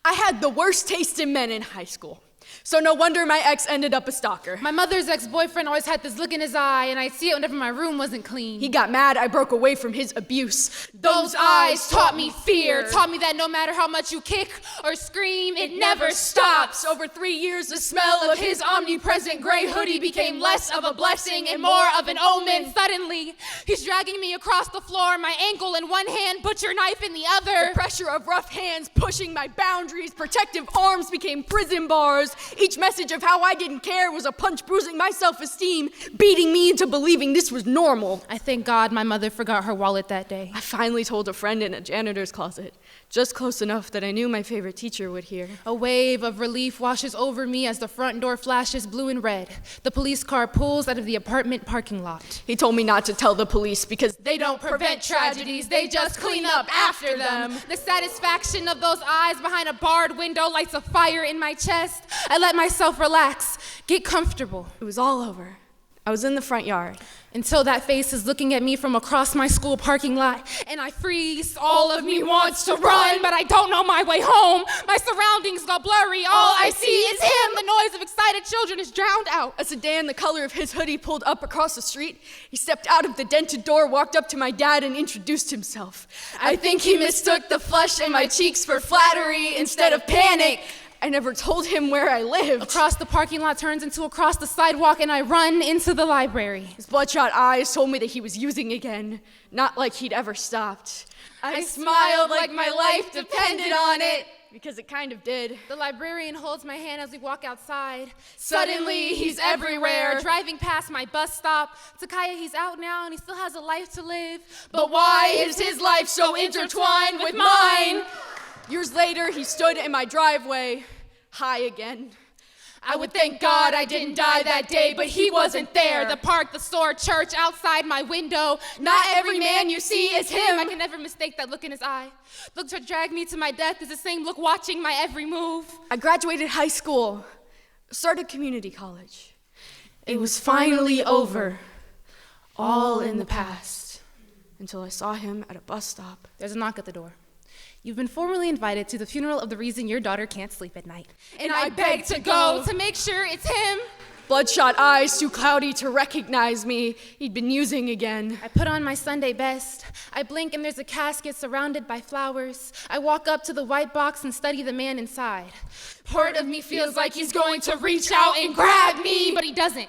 I had the worst taste in men in high school. So no wonder my ex ended up a stalker. My mother's ex-boyfriend always had this look in his eye, and I'd see it whenever my room wasn't clean. He got mad I broke away from his abuse. Those eyes taught me fear, taught me that no matter how much you kick or scream, it never stops. Over 3 years, the smell of his omnipresent gray hoodie became less of a blessing and more of an omen. Suddenly, he's dragging me across the floor, my ankle in one hand, butcher knife in the other. The pressure of rough hands pushing my boundaries, protective arms became prison bars. Each message of how I didn't care was a punch bruising my self-esteem, beating me into believing this was normal. I thank God my mother forgot her wallet that day. I finally told a friend in a janitor's closet, just close enough that I knew my favorite teacher would hear. A wave of relief washes over me as the front door flashes blue and red. The police car pulls out of the apartment parking lot. He told me not to tell the police because they don't prevent tragedies, they just clean up after them. The satisfaction of those eyes behind a barred window lights a fire in my chest. I let myself relax, get comfortable. It was all over. I was in the front yard. Until that face is looking at me from across my school parking lot, and I freeze. All of me wants to run, but I don't know my way home. My surroundings go blurry. All I see is him. The noise of excited children is drowned out. A sedan the color of his hoodie pulled up across the street. He stepped out of the dented door, walked up to my dad, and introduced himself. I think he mistook the flush in my cheeks for flattery instead of panic. I never told him where I lived. Across the parking lot turns into across the sidewalk, and I run into the library. His bloodshot eyes told me that he was using again, not like he'd ever stopped. I smiled like my life depended on it, because it kind of did. The librarian holds my hand as we walk outside. Suddenly, he's everywhere. Driving past my bus stop. Takaya, he's out now, and he still has a life to live. But why is his life so intertwined with mine? Years later, he stood in my driveway, high again. I would thank God I didn't die that day, but he wasn't there. The park, the store, church, outside my window. Not every man you see is him. I can never mistake that look in his eye. Look to drag me to my death is the same look watching my every move. I graduated high school, started community college. It was finally over, all in the past, until I saw him at a bus stop. There's a knock at the door. You've been formally invited to the funeral of the reason your daughter can't sleep at night. And I beg to go to make sure it's him. Bloodshot eyes too cloudy to recognize me. He'd been using again. I put on my Sunday best. I blink and there's a casket surrounded by flowers. I walk up to the white box and study the man inside. Part of me feels like he's going to reach out and grab me, but he doesn't.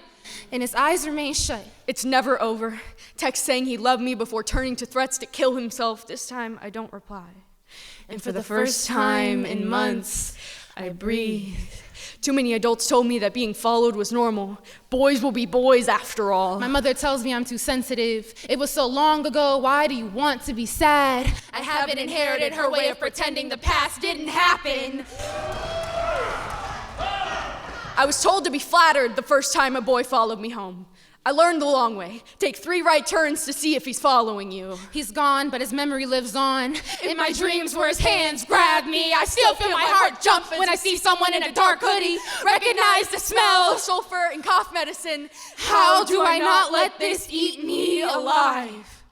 And his eyes remain shut. It's never over. Text saying he loved me before turning to threats to kill himself. This time, I don't reply. And for the first time in months, I breathe. Too many adults told me that being followed was normal. Boys will be boys after all. My mother tells me I'm too sensitive. It was so long ago, why do you want to be sad? I haven't inherited her way of pretending the past didn't happen. I was told to be flattered the first time a boy followed me home. I learned the long way. Take 3 right turns to see if he's following you. He's gone, but his memory lives on. In my dreams where his hands grab me, I still feel my heart jump when I see someone in a dark hoodie. Recognize the smell of sulfur and cough medicine. How do I not let this eat me alive?